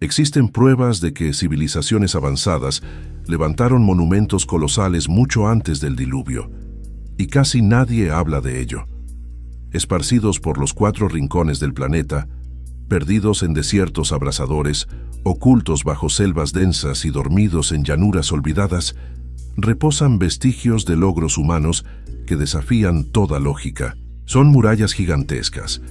Existen pruebas de que civilizaciones avanzadas levantaron monumentos colosales mucho antes del diluvio, y casi nadie habla de ello. Esparcidos por los 4 rincones del planeta, perdidos en desiertos abrasadores, ocultos bajo selvas densas y dormidos en llanuras olvidadas, reposan vestigios de logros humanos que desafían toda lógica. Son murallas gigantescas,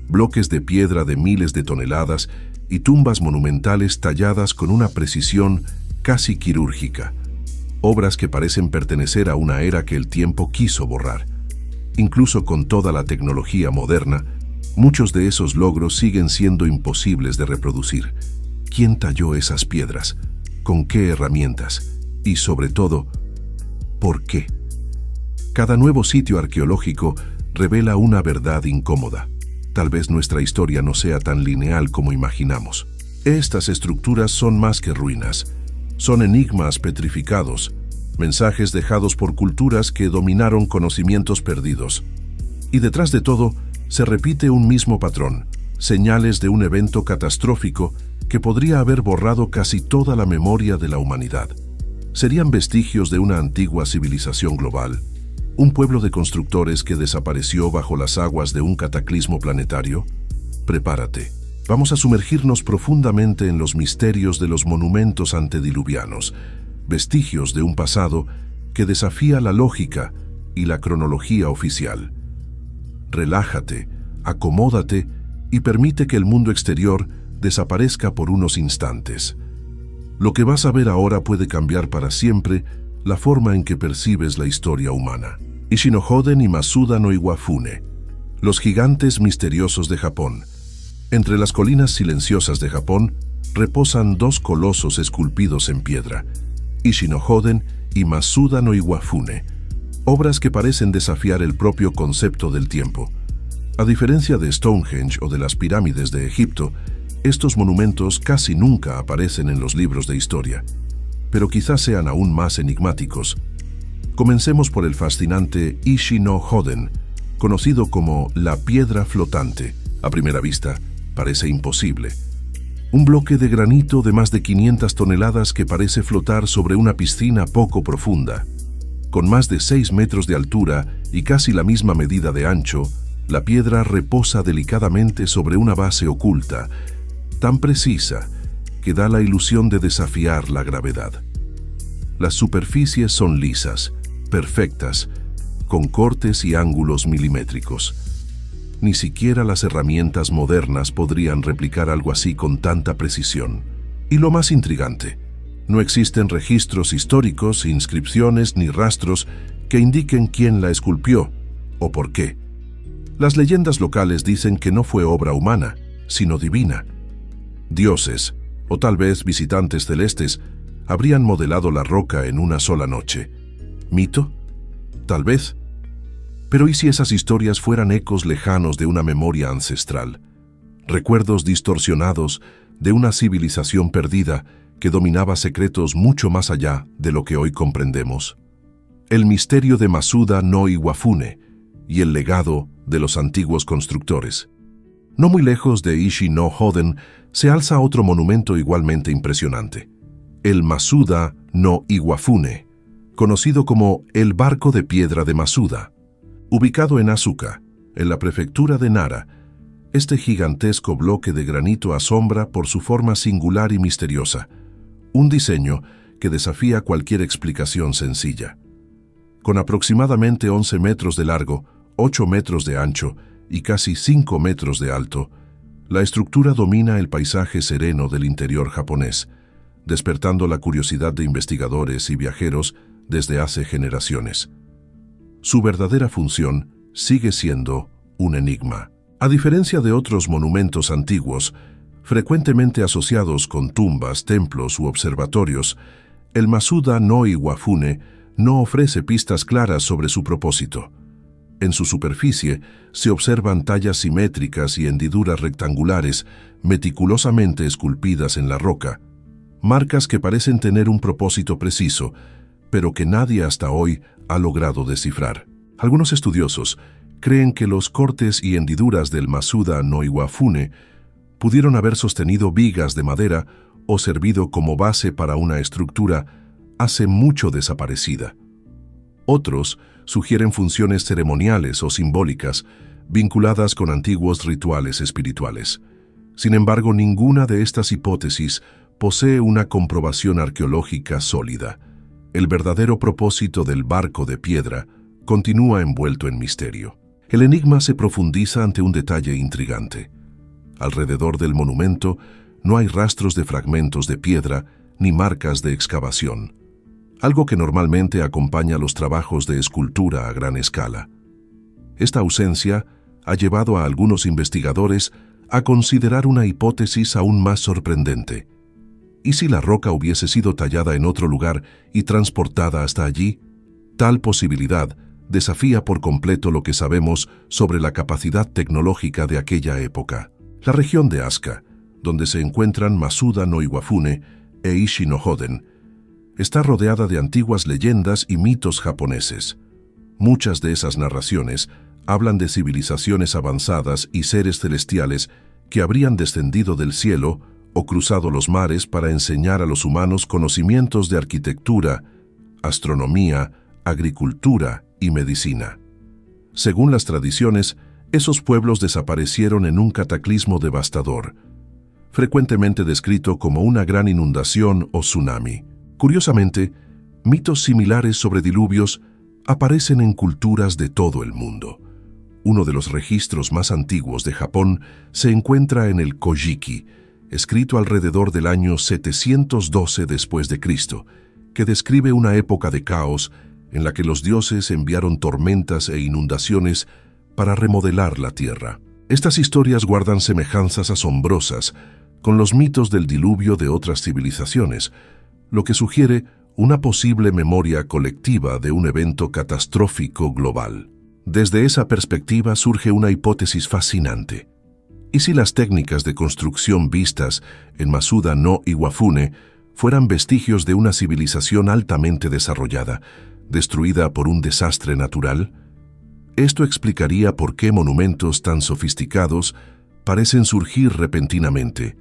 bloques de piedra de miles de toneladas y tumbas monumentales talladas con una precisión casi quirúrgica. Obras que parecen pertenecer a una era que el tiempo quiso borrar. Incluso con toda la tecnología moderna, muchos de esos logros siguen siendo imposibles de reproducir. ¿Quién talló esas piedras? ¿Con qué herramientas? Y sobre todo, ¿por qué? Cada nuevo sitio arqueológico revela una verdad incómoda. Tal vez nuestra historia no sea tan lineal como imaginamos. Estas estructuras son más que ruinas. Son enigmas petrificados, mensajes dejados por culturas que dominaron conocimientos perdidos. Y detrás de todo, se repite un mismo patrón, señales de un evento catastrófico que podría haber borrado casi toda la memoria de la humanidad. ¿Serían vestigios de una antigua civilización global? ¿Un pueblo de constructores que desapareció bajo las aguas de un cataclismo planetario? Prepárate. Vamos a sumergirnos profundamente en los misterios de los monumentos antediluvianos, vestigios de un pasado que desafía la lógica y la cronología oficial. Relájate, acomódate y permite que el mundo exterior desaparezca por unos instantes. Lo que vas a ver ahora puede cambiar para siempre la forma en que percibes la historia humana. Ishi-no-Hoden y Masuda no Iwafune, los gigantes misteriosos de Japón. Entre las colinas silenciosas de Japón reposan 2 colosos esculpidos en piedra, Ishi-no-Hoden y Masuda no Iwafune, obras que parecen desafiar el propio concepto del tiempo. A diferencia de Stonehenge o de las pirámides de Egipto, estos monumentos casi nunca aparecen en los libros de historia, pero quizás sean aún más enigmáticos. Comencemos por el fascinante Ishi-no-Hoden, conocido como la piedra flotante. A primera vista, parece imposible. Un bloque de granito de más de 500 toneladas que parece flotar sobre una piscina poco profunda. Con más de 6 metros de altura y casi la misma medida de ancho, la piedra reposa delicadamente sobre una base oculta, tan precisa que da la ilusión de desafiar la gravedad. Las superficies son lisas, perfectas, con cortes y ángulos milimétricos. Ni siquiera las herramientas modernas podrían replicar algo así con tanta precisión. Y lo más intrigante, no existen registros históricos, inscripciones ni rastros que indiquen quién la esculpió o por qué. Las leyendas locales dicen que no fue obra humana, sino divina. Dioses, o tal vez visitantes celestes, habrían modelado la roca en una sola noche. ¿Mito? Tal vez. Pero ¿y si esas historias fueran ecos lejanos de una memoria ancestral? Recuerdos distorsionados de una civilización perdida que dominaba secretos mucho más allá de lo que hoy comprendemos. El misterio de Masuda no Iwafune y el legado de los antiguos constructores. No muy lejos de Ishi-no-Hoden se alza otro monumento igualmente impresionante, el Masuda no Iwafune, conocido como el barco de piedra de Masuda. Ubicado en Asuka, en la prefectura de Nara, este gigantesco bloque de granito asombra por su forma singular y misteriosa, un diseño que desafía cualquier explicación sencilla. Con aproximadamente 11 metros de largo, 8 metros de ancho y casi 5 metros de alto, la estructura domina el paisaje sereno del interior japonés, despertando la curiosidad de investigadores y viajeros desde hace generaciones. Su verdadera función sigue siendo un enigma. A diferencia de otros monumentos antiguos, frecuentemente asociados con tumbas, templos u observatorios, el Masuda no Iwafune no ofrece pistas claras sobre su propósito. En su superficie se observan tallas simétricas y hendiduras rectangulares meticulosamente esculpidas en la roca, marcas que parecen tener un propósito preciso, pero que nadie hasta hoy ha logrado descifrar. Algunos estudiosos creen que los cortes y hendiduras del Masuda no Iwafune pudieron haber sostenido vigas de madera o servido como base para una estructura hace mucho desaparecida. Otros sugieren funciones ceremoniales o simbólicas vinculadas con antiguos rituales espirituales. Sin embargo, ninguna de estas hipótesis posee una comprobación arqueológica sólida. El verdadero propósito del barco de piedra continúa envuelto en misterio. El enigma se profundiza ante un detalle intrigante. Alrededor del monumento no hay rastros de fragmentos de piedra ni marcas de excavación, algo que normalmente acompaña los trabajos de escultura a gran escala. Esta ausencia ha llevado a algunos investigadores a considerar una hipótesis aún más sorprendente. ¿Y si la roca hubiese sido tallada en otro lugar y transportada hasta allí? Tal posibilidad desafía por completo lo que sabemos sobre la capacidad tecnológica de aquella época. La región de Asuka, donde se encuentran Masuda no Iwafune e Ishi no Hoden, está rodeada de antiguas leyendas y mitos japoneses. Muchas de esas narraciones hablan de civilizaciones avanzadas y seres celestiales que habrían descendido del cielo o cruzado los mares para enseñar a los humanos conocimientos de arquitectura, astronomía, agricultura y medicina. Según las tradiciones, esos pueblos desaparecieron en un cataclismo devastador, frecuentemente descrito como una gran inundación o tsunami. Curiosamente, mitos similares sobre diluvios aparecen en culturas de todo el mundo. Uno de los registros más antiguos de Japón se encuentra en el Kojiki, escrito alrededor del año 712 después de Cristo, que describe una época de caos en la que los dioses enviaron tormentas e inundaciones para remodelar la tierra. Estas historias guardan semejanzas asombrosas con los mitos del diluvio de otras civilizaciones, lo que sugiere una posible memoria colectiva de un evento catastrófico global. Desde esa perspectiva surge una hipótesis fascinante. ¿Y si las técnicas de construcción vistas en Masuda no Iwafune fueran vestigios de una civilización altamente desarrollada, destruida por un desastre natural? Esto explicaría por qué monumentos tan sofisticados parecen surgir repentinamente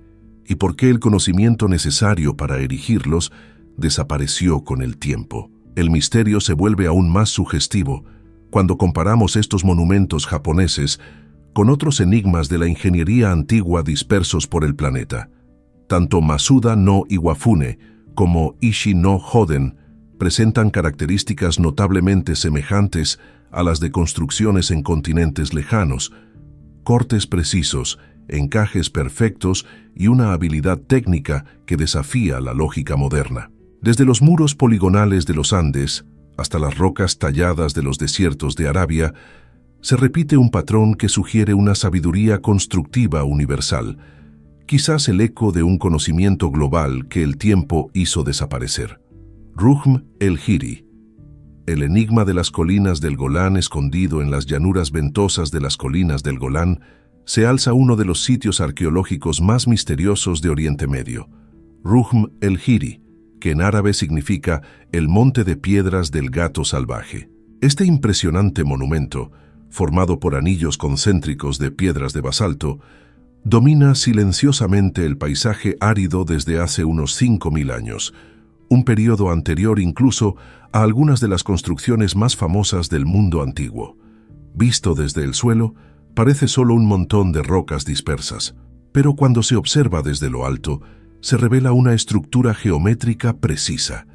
y por qué el conocimiento necesario para erigirlos desapareció con el tiempo. El misterio se vuelve aún más sugestivo cuando comparamos estos monumentos japoneses con otros enigmas de la ingeniería antigua dispersos por el planeta. Tanto Masuda no Iwafune como Ishi no Hoden presentan características notablemente semejantes a las de construcciones en continentes lejanos: cortes precisos, encajes perfectos y una habilidad técnica que desafía la lógica moderna. Desde los muros poligonales de los Andes hasta las rocas talladas de los desiertos de Arabia, se repite un patrón que sugiere una sabiduría constructiva universal, quizás el eco de un conocimiento global que el tiempo hizo desaparecer. Ruhm el-Hiri, el enigma de las colinas del Golán escondido en las llanuras ventosas de las colinas del Golán, se alza uno de los sitios arqueológicos más misteriosos de Oriente Medio. Ruhm el-Hiri, que en árabe significa el monte de piedras del gato salvaje. Este impresionante monumento, formado por anillos concéntricos de piedras de basalto, domina silenciosamente el paisaje árido desde hace unos 5.000 años, un periodo anterior incluso a algunas de las construcciones más famosas del mundo antiguo. Visto desde el suelo, parece solo un montón de rocas dispersas, pero cuando se observa desde lo alto, se revela una estructura geométrica precisa.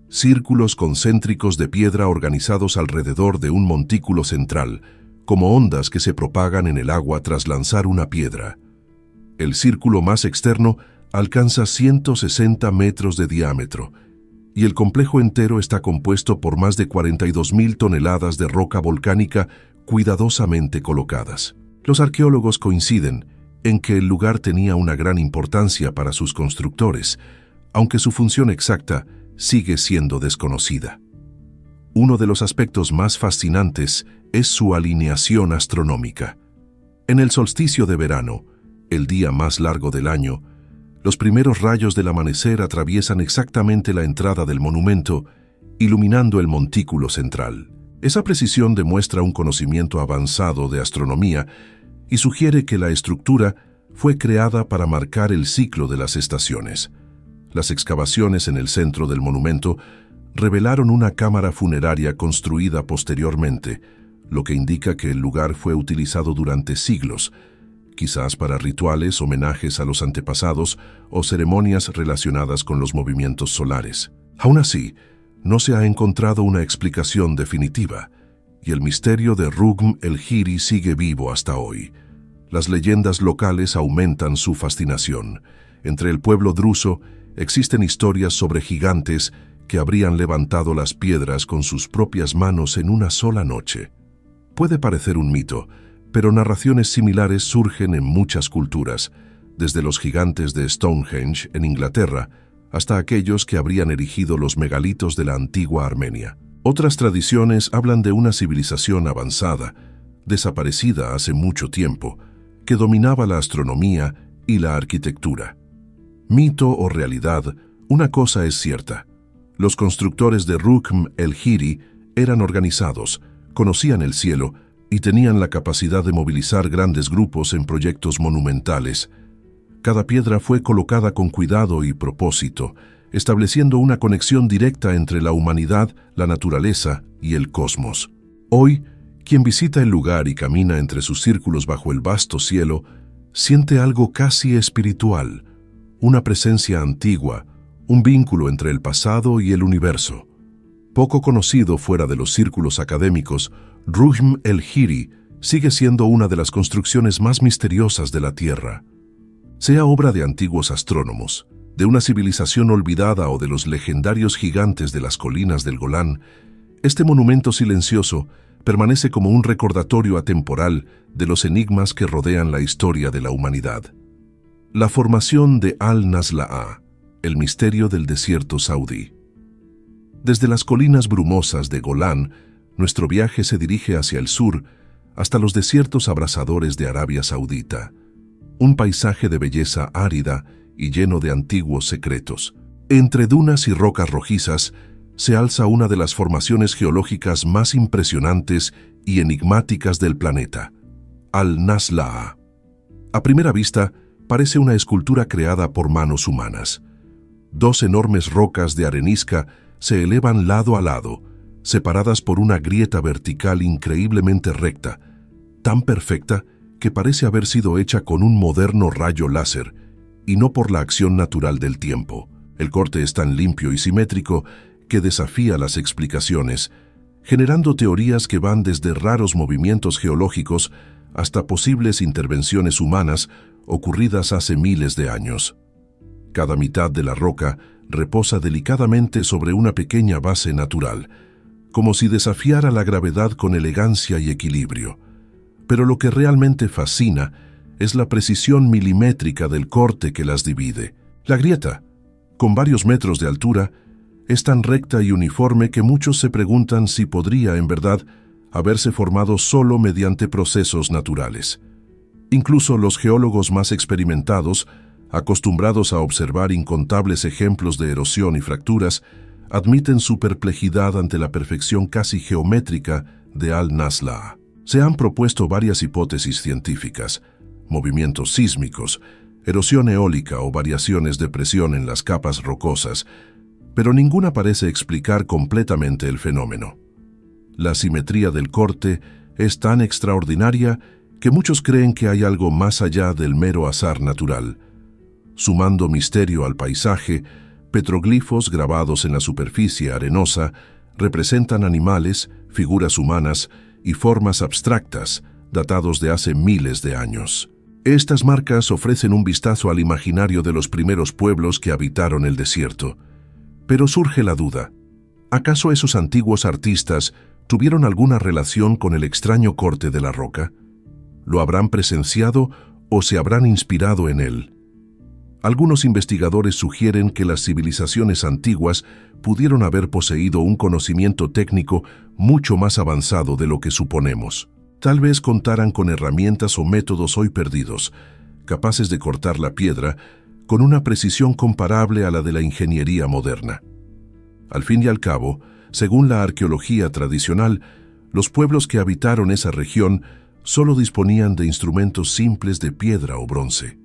Círculos concéntricos de piedra organizados alrededor de un montículo central, como ondas que se propagan en el agua tras lanzar una piedra. El círculo más externo alcanza 160 metros de diámetro, y el complejo entero está compuesto por más de 42.000 toneladas de roca volcánica cuidadosamente colocadas. Los arqueólogos coinciden en que el lugar tenía una gran importancia para sus constructores, aunque su función exacta sigue siendo desconocida. Uno de los aspectos más fascinantes es su alineación astronómica. En el solsticio de verano, el día más largo del año, los primeros rayos del amanecer atraviesan exactamente la entrada del monumento, iluminando el montículo central. Esa precisión demuestra un conocimiento avanzado de astronomía y sugiere que la estructura fue creada para marcar el ciclo de las estaciones. Las excavaciones en el centro del monumento revelaron una cámara funeraria construida posteriormente, lo que indica que el lugar fue utilizado durante siglos, quizás para rituales, homenajes a los antepasados o ceremonias relacionadas con los movimientos solares. Aún así, no se ha encontrado una explicación definitiva, y el misterio de Rukn el-Hiri sigue vivo hasta hoy. Las leyendas locales aumentan su fascinación. Entre el pueblo druso existen historias sobre gigantes que habrían levantado las piedras con sus propias manos en una sola noche. Puede parecer un mito, pero narraciones similares surgen en muchas culturas, desde los gigantes de Stonehenge en Inglaterra hasta aquellos que habrían erigido los megalitos de la antigua Armenia. Otras tradiciones hablan de una civilización avanzada, desaparecida hace mucho tiempo, que dominaba la astronomía y la arquitectura. Mito o realidad, una cosa es cierta. Los constructores de Rukn el-Hiri eran organizados, conocían el cielo y tenían la capacidad de movilizar grandes grupos en proyectos monumentales. Cada piedra fue colocada con cuidado y propósito, estableciendo una conexión directa entre la humanidad, la naturaleza y el cosmos. Hoy, quien visita el lugar y camina entre sus círculos bajo el vasto cielo, siente algo casi espiritual, una presencia antigua, un vínculo entre el pasado y el universo. Poco conocido fuera de los círculos académicos, Rukn el-Hiri sigue siendo una de las construcciones más misteriosas de la Tierra. Sea obra de antiguos astrónomos, de una civilización olvidada o de los legendarios gigantes de las colinas del Golán, este monumento silencioso permanece como un recordatorio atemporal de los enigmas que rodean la historia de la humanidad. La formación de Al-Nazla'a, el misterio del desierto saudí. Desde las colinas brumosas de Golán, nuestro viaje se dirige hacia el sur, hasta los desiertos abrasadores de Arabia Saudita. Un paisaje de belleza árida y lleno de antiguos secretos. Entre dunas y rocas rojizas, se alza una de las formaciones geológicas más impresionantes y enigmáticas del planeta, Al-Nazla'a. A primera vista, parece una escultura creada por manos humanas. Dos enormes rocas de arenisca se elevan lado a lado, separadas por una grieta vertical increíblemente recta, tan perfecta que parece haber sido hecha con un moderno rayo láser, y no por la acción natural del tiempo. El corte es tan limpio y simétrico que desafía las explicaciones, generando teorías que van desde raros movimientos geológicos hasta posibles intervenciones humanas ocurridas hace miles de años. Cada mitad de la roca reposa delicadamente sobre una pequeña base natural, como si desafiara la gravedad con elegancia y equilibrio. Pero lo que realmente fascina es la precisión milimétrica del corte que las divide. La grieta, con varios metros de altura, es tan recta y uniforme que muchos se preguntan si podría, en verdad, haberse formado solo mediante procesos naturales. Incluso los geólogos más experimentados, acostumbrados a observar incontables ejemplos de erosión y fracturas, admiten su perplejidad ante la perfección casi geométrica de Al-Nazla'a. Se han propuesto varias hipótesis científicas: movimientos sísmicos, erosión eólica o variaciones de presión en las capas rocosas, pero ninguna parece explicar completamente el fenómeno. La simetría del corte es tan extraordinaria que muchos creen que hay algo más allá del mero azar natural. Sumando misterio al paisaje, petroglifos grabados en la superficie arenosa representan animales, figuras humanas y formas abstractas datados de hace miles de años. Estas marcas ofrecen un vistazo al imaginario de los primeros pueblos que habitaron el desierto. Pero surge la duda: ¿acaso esos antiguos artistas tuvieron alguna relación con el extraño corte de la roca? ¿Lo habrán presenciado o se habrán inspirado en él? Algunos investigadores sugieren que las civilizaciones antiguas pudieron haber poseído un conocimiento técnico mucho más avanzado de lo que suponemos. Tal vez contaran con herramientas o métodos hoy perdidos, capaces de cortar la piedra con una precisión comparable a la de la ingeniería moderna. Al fin y al cabo, según la arqueología tradicional, los pueblos que habitaron esa región solo disponían de instrumentos simples de piedra o bronce.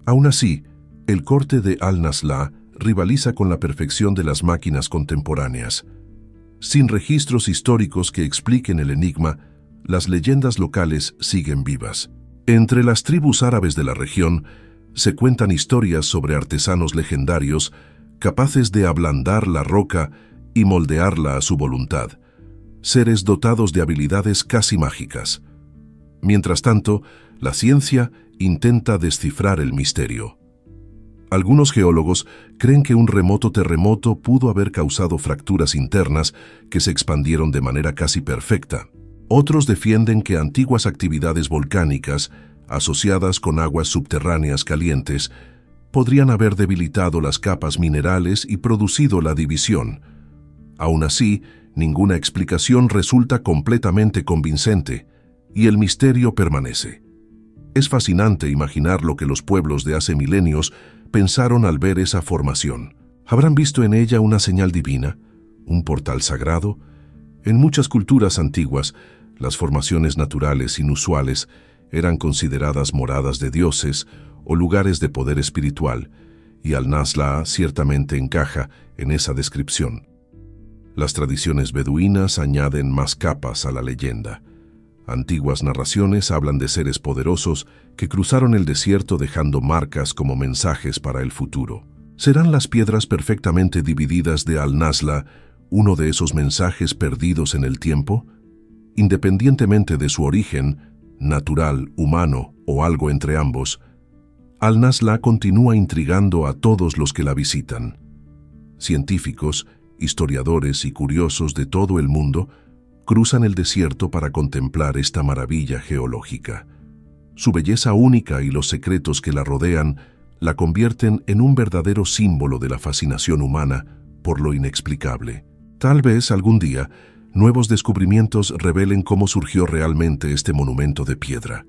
Aún así, el corte de Al-Nasla rivaliza con la perfección de las máquinas contemporáneas. Sin registros históricos que expliquen el enigma, las leyendas locales siguen vivas. Entre las tribus árabes de la región, se cuentan historias sobre artesanos legendarios capaces de ablandar la roca y moldearla a su voluntad, seres dotados de habilidades casi mágicas. Mientras tanto, la ciencia intenta descifrar el misterio. Algunos geólogos creen que un remoto terremoto pudo haber causado fracturas internas que se expandieron de manera casi perfecta. Otros defienden que antiguas actividades volcánicas, asociadas con aguas subterráneas calientes, podrían haber debilitado las capas minerales y producido la división. Aún así, ninguna explicación resulta completamente convincente, y el misterio permanece. Es fascinante imaginar lo que los pueblos de hace milenios pensaron al ver esa formación. ¿Habrán visto en ella una señal divina? ¿Un portal sagrado? En muchas culturas antiguas, las formaciones naturales inusuales eran consideradas moradas de dioses o lugares de poder espiritual, y Al-Nasla ciertamente encaja en esa descripción. Las tradiciones beduinas añaden más capas a la leyenda. Antiguas narraciones hablan de seres poderosos que cruzaron el desierto dejando marcas como mensajes para el futuro. ¿Serán las piedras perfectamente divididas de Al-Nasla uno de esos mensajes perdidos en el tiempo? Independientemente de su origen, natural, humano o algo entre ambos, Al-Nasla continúa intrigando a todos los que la visitan. Científicos, historiadores y curiosos de todo el mundo cruzan el desierto para contemplar esta maravilla geológica. Su belleza única y los secretos que la rodean la convierten en un verdadero símbolo de la fascinación humana por lo inexplicable. Tal vez algún día nuevos descubrimientos revelen cómo surgió realmente este monumento de piedra.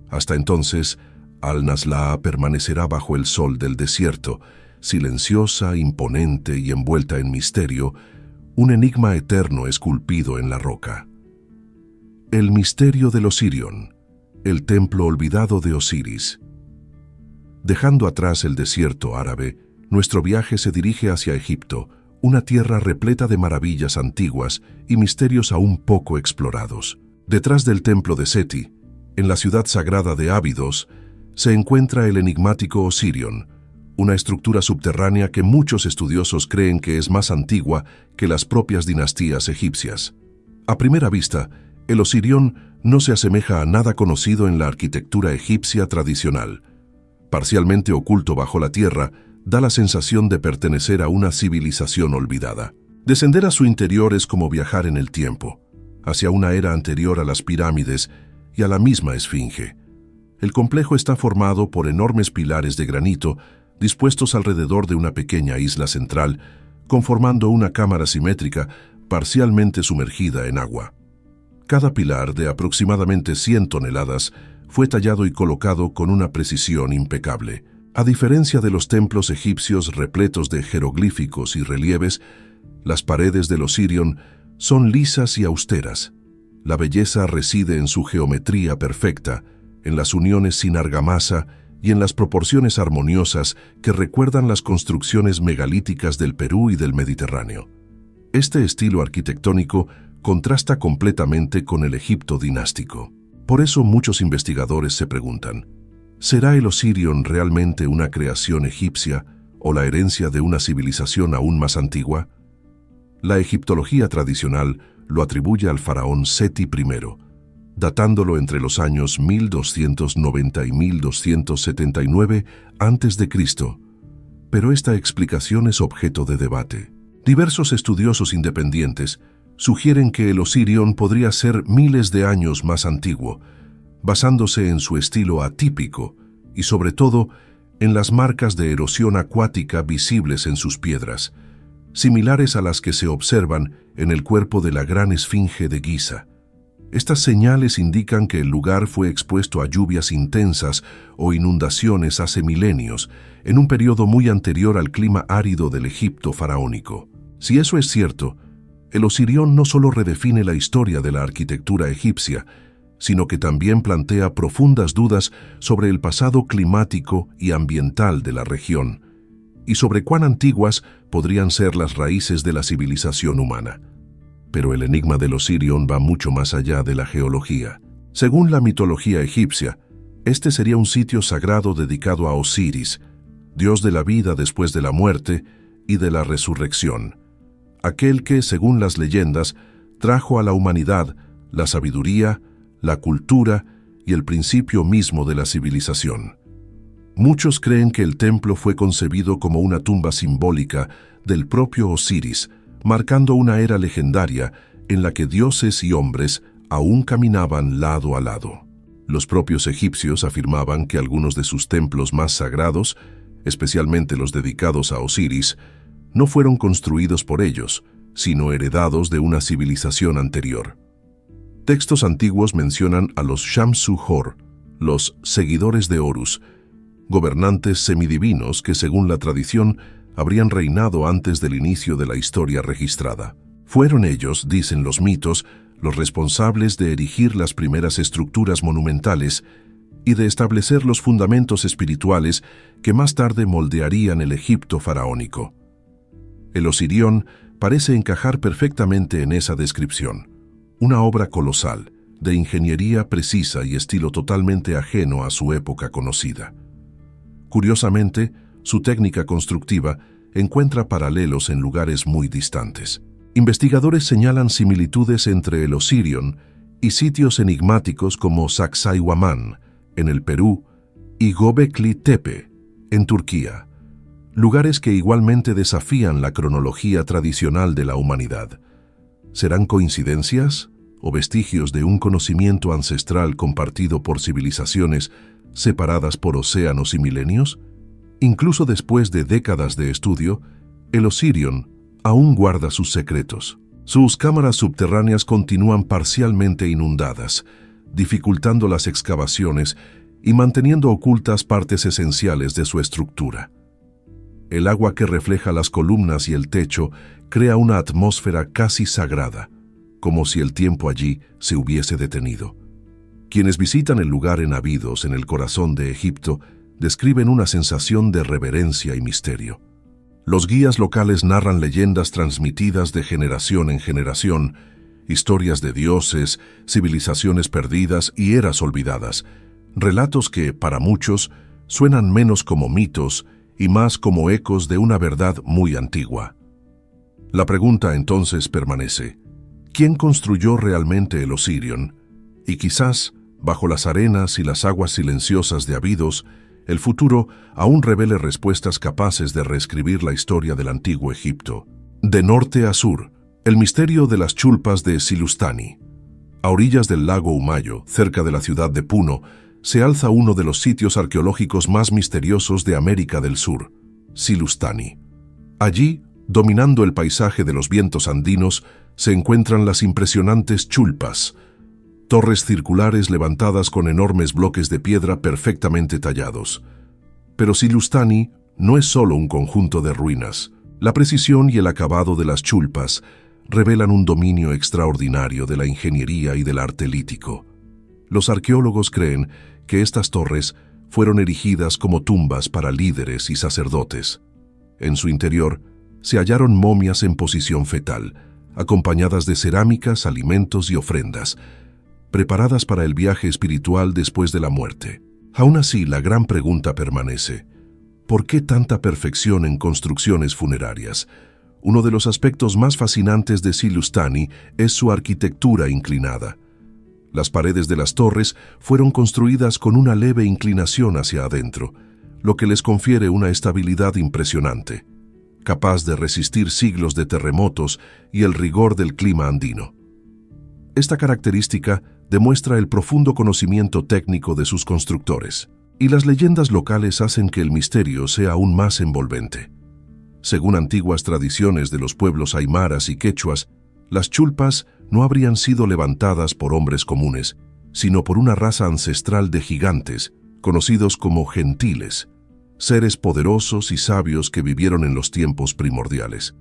Hasta entonces, Al-Nasla permanecerá bajo el sol del desierto, silenciosa, imponente y envuelta en misterio, un enigma eterno esculpido en la roca. El misterio del Osirion, el templo olvidado de Osiris. Dejando atrás el desierto árabe, nuestro viaje se dirige hacia Egipto, una tierra repleta de maravillas antiguas y misterios aún poco explorados. Detrás del templo de Seti, en la ciudad sagrada de Abidos, se encuentra el enigmático Osirion, una estructura subterránea que muchos estudiosos creen que es más antigua que las propias dinastías egipcias. A primera vista, el Osirion no se asemeja a nada conocido en la arquitectura egipcia tradicional. Parcialmente oculto bajo la tierra, da la sensación de pertenecer a una civilización olvidada. Descender a su interior es como viajar en el tiempo, hacia una era anterior a las pirámides y a la misma Esfinge. El complejo está formado por enormes pilares de granito dispuestos alrededor de una pequeña isla central, conformando una cámara simétrica parcialmente sumergida en agua. Cada pilar, de aproximadamente 100 toneladas, fue tallado y colocado con una precisión impecable. A diferencia de los templos egipcios repletos de jeroglíficos y relieves, las paredes del Osirion son lisas y austeras. La belleza reside en su geometría perfecta, en las uniones sin argamasa y en las proporciones armoniosas que recuerdan las construcciones megalíticas del Perú y del Mediterráneo. Este estilo arquitectónico contrasta completamente con el Egipto dinástico. Por eso muchos investigadores se preguntan, ¿será el Osirion realmente una creación egipcia o la herencia de una civilización aún más antigua? La egiptología tradicional lo atribuye al faraón Seti I, datándolo entre los años 1290 y 1279 a.C., pero esta explicación es objeto de debate. Diversos estudiosos independientes sugieren que el Osirion podría ser miles de años más antiguo, basándose en su estilo atípico y sobre todo en las marcas de erosión acuática visibles en sus piedras, similares a las que se observan en el cuerpo de la gran Esfinge de Giza. Estas señales indican que el lugar fue expuesto a lluvias intensas o inundaciones hace milenios, en un periodo muy anterior al clima árido del Egipto faraónico. Si eso es cierto, el Osirion no solo redefine la historia de la arquitectura egipcia, sino que también plantea profundas dudas sobre el pasado climático y ambiental de la región, y sobre cuán antiguas podrían ser las raíces de la civilización humana. Pero el enigma del Osirion va mucho más allá de la geología. Según la mitología egipcia, este sería un sitio sagrado dedicado a Osiris, dios de la vida después de la muerte y de la resurrección, aquel que, según las leyendas, trajo a la humanidad la sabiduría, la cultura y el principio mismo de la civilización. Muchos creen que el templo fue concebido como una tumba simbólica del propio Osiris, marcando una era legendaria en la que dioses y hombres aún caminaban lado a lado. Los propios egipcios afirmaban que algunos de sus templos más sagrados, especialmente los dedicados a Osiris, no fueron construidos por ellos, sino heredados de una civilización anterior. Textos antiguos mencionan a los Shamsu-Hor, los seguidores de Horus, gobernantes semidivinos que, según la tradición, habrían reinado antes del inicio de la historia registrada. Fueron ellos, dicen los mitos, los responsables de erigir las primeras estructuras monumentales y de establecer los fundamentos espirituales que más tarde moldearían el Egipto faraónico. El Osirion parece encajar perfectamente en esa descripción, una obra colosal, de ingeniería precisa y estilo totalmente ajeno a su época conocida. Curiosamente, su técnica constructiva encuentra paralelos en lugares muy distantes. Investigadores señalan similitudes entre el Osirion y sitios enigmáticos como Sacsayhuamán, en el Perú, y Göbekli Tepe, en Turquía, lugares que igualmente desafían la cronología tradicional de la humanidad. ¿Serán coincidencias o vestigios de un conocimiento ancestral compartido por civilizaciones separadas por océanos y milenios? Incluso después de décadas de estudio, el Osirion aún guarda sus secretos. Sus cámaras subterráneas continúan parcialmente inundadas, dificultando las excavaciones y manteniendo ocultas partes esenciales de su estructura. El agua que refleja las columnas y el techo crea una atmósfera casi sagrada, como si el tiempo allí se hubiese detenido. Quienes visitan el lugar en Abidos, en el corazón de Egipto, describen una sensación de reverencia y misterio. Los guías locales narran leyendas transmitidas de generación en generación, historias de dioses, civilizaciones perdidas y eras olvidadas, relatos que, para muchos, suenan menos como mitos y más como ecos de una verdad muy antigua. La pregunta entonces permanece: ¿quién construyó realmente el Osirion? Y quizás, bajo las arenas y las aguas silenciosas de Abidos, el futuro aún revele respuestas capaces de reescribir la historia del antiguo Egipto. De norte a sur, el misterio de las chulpas de Silustani. A orillas del lago Humayo, cerca de la ciudad de Puno, se alza uno de los sitios arqueológicos más misteriosos de América del Sur, Silustani. Allí, dominando el paisaje de los vientos andinos, se encuentran las impresionantes chulpas, torres circulares levantadas con enormes bloques de piedra perfectamente tallados. Pero Silustani no es solo un conjunto de ruinas. La precisión y el acabado de las chulpas revelan un dominio extraordinario de la ingeniería y del arte lítico. Los arqueólogos creen que estas torres fueron erigidas como tumbas para líderes y sacerdotes. En su interior se hallaron momias en posición fetal, acompañadas de cerámicas, alimentos y ofrendas, preparadas para el viaje espiritual después de la muerte. Aún así, la gran pregunta permanece: ¿por qué tanta perfección en construcciones funerarias? Uno de los aspectos más fascinantes de Silustani es su arquitectura inclinada. Las paredes de las torres fueron construidas con una leve inclinación hacia adentro, lo que les confiere una estabilidad impresionante, capaz de resistir siglos de terremotos y el rigor del clima andino. Esta característica demuestra el profundo conocimiento técnico de sus constructores, y las leyendas locales hacen que el misterio sea aún más envolvente. Según antiguas tradiciones de los pueblos aymaras y quechuas, las chulpas no habrían sido levantadas por hombres comunes, sino por una raza ancestral de gigantes, conocidos como gentiles, seres poderosos y sabios que vivieron en los tiempos primordiales.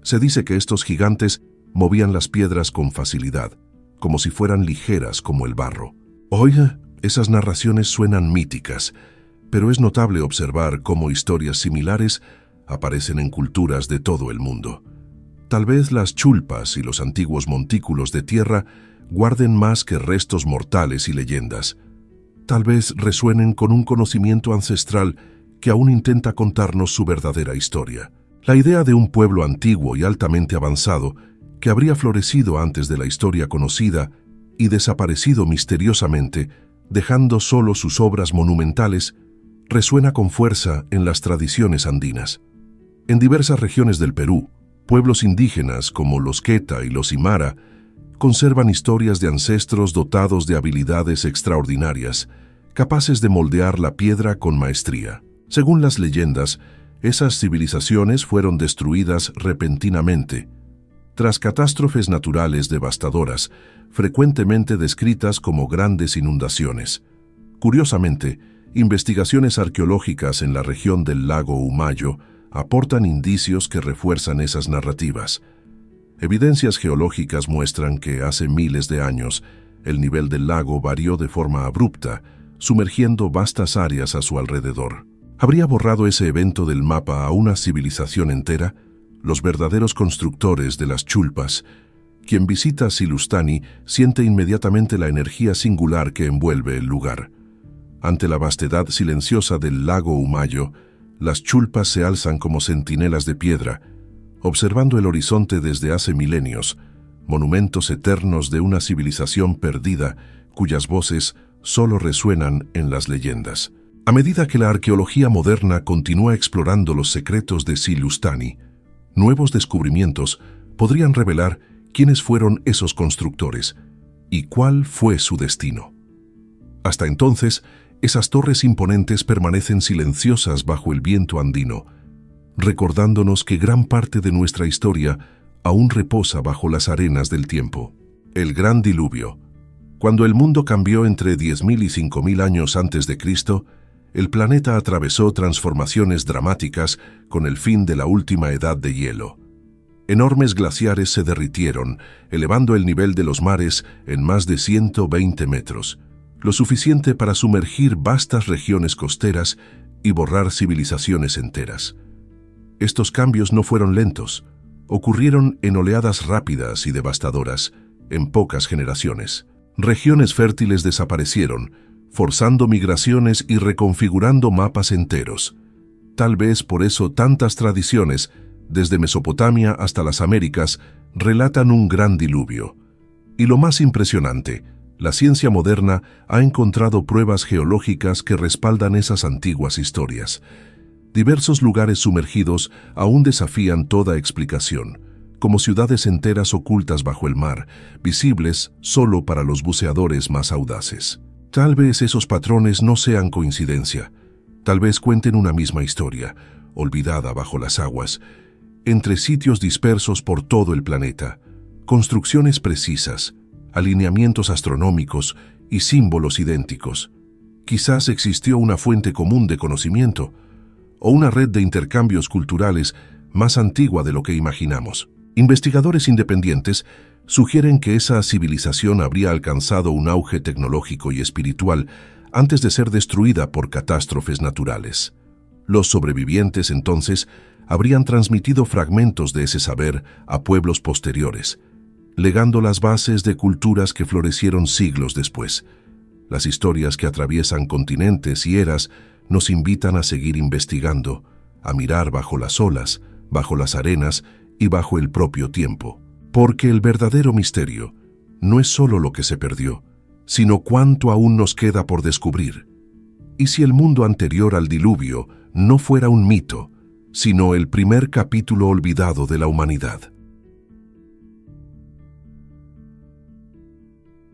Se dice que estos gigantes movían las piedras con facilidad, como si fueran ligeras como el barro. Hoy, esas narraciones suenan míticas, pero es notable observar cómo historias similares aparecen en culturas de todo el mundo. Tal vez las chulpas y los antiguos montículos de tierra guarden más que restos mortales y leyendas. Tal vez resuenen con un conocimiento ancestral que aún intenta contarnos su verdadera historia. La idea de un pueblo antiguo y altamente avanzado que habría florecido antes de la historia conocida y desaparecido misteriosamente, dejando solo sus obras monumentales, resuena con fuerza en las tradiciones andinas. En diversas regiones del Perú, pueblos indígenas como los Queta y los Aymara conservan historias de ancestros dotados de habilidades extraordinarias, capaces de moldear la piedra con maestría. Según las leyendas, esas civilizaciones fueron destruidas repentinamente, tras catástrofes naturales devastadoras, frecuentemente descritas como grandes inundaciones. Curiosamente, investigaciones arqueológicas en la región del lago Humayo aportan indicios que refuerzan esas narrativas. Evidencias geológicas muestran que hace miles de años el nivel del lago varió de forma abrupta, sumergiendo vastas áreas a su alrededor. ¿Habría borrado ese evento del mapa a una civilización entera? Los verdaderos constructores de las chulpas. Quien visita Silustani siente inmediatamente la energía singular que envuelve el lugar. Ante la vastedad silenciosa del lago Humayo, las chulpas se alzan como centinelas de piedra, observando el horizonte desde hace milenios, monumentos eternos de una civilización perdida cuyas voces solo resuenan en las leyendas. A medida que la arqueología moderna continúa explorando los secretos de Silustani, nuevos descubrimientos podrían revelar quiénes fueron esos constructores y cuál fue su destino. Hasta entonces, esas torres imponentes permanecen silenciosas bajo el viento andino, recordándonos que gran parte de nuestra historia aún reposa bajo las arenas del tiempo. El Gran Diluvio. Cuando el mundo cambió entre 10.000 y 5.000 años antes de Cristo, el planeta atravesó transformaciones dramáticas con el fin de la última edad de hielo. Enormes glaciares se derritieron, elevando el nivel de los mares en más de 120 metros, lo suficiente para sumergir vastas regiones costeras y borrar civilizaciones enteras. Estos cambios no fueron lentos, ocurrieron en oleadas rápidas y devastadoras, en pocas generaciones. Regiones fértiles desaparecieron, forzando migraciones y reconfigurando mapas enteros. Tal vez por eso tantas tradiciones, desde Mesopotamia hasta las Américas, relatan un gran diluvio. Y lo más impresionante, la ciencia moderna ha encontrado pruebas geológicas que respaldan esas antiguas historias. Diversos lugares sumergidos aún desafían toda explicación, como ciudades enteras ocultas bajo el mar, visibles solo para los buceadores más audaces. Tal vez esos patrones no sean coincidencia, tal vez cuenten una misma historia, olvidada bajo las aguas, entre sitios dispersos por todo el planeta, construcciones precisas, alineamientos astronómicos y símbolos idénticos. Quizás existió una fuente común de conocimiento, o una red de intercambios culturales más antigua de lo que imaginamos. Investigadores independientes sugieren que esa civilización habría alcanzado un auge tecnológico y espiritual antes de ser destruida por catástrofes naturales. Los sobrevivientes, entonces, habrían transmitido fragmentos de ese saber a pueblos posteriores, legando las bases de culturas que florecieron siglos después. Las historias que atraviesan continentes y eras nos invitan a seguir investigando, a mirar bajo las olas, bajo las arenas y bajo el propio tiempo. Porque el verdadero misterio no es solo lo que se perdió, sino cuánto aún nos queda por descubrir. Y si el mundo anterior al diluvio no fuera un mito, sino el primer capítulo olvidado de la humanidad.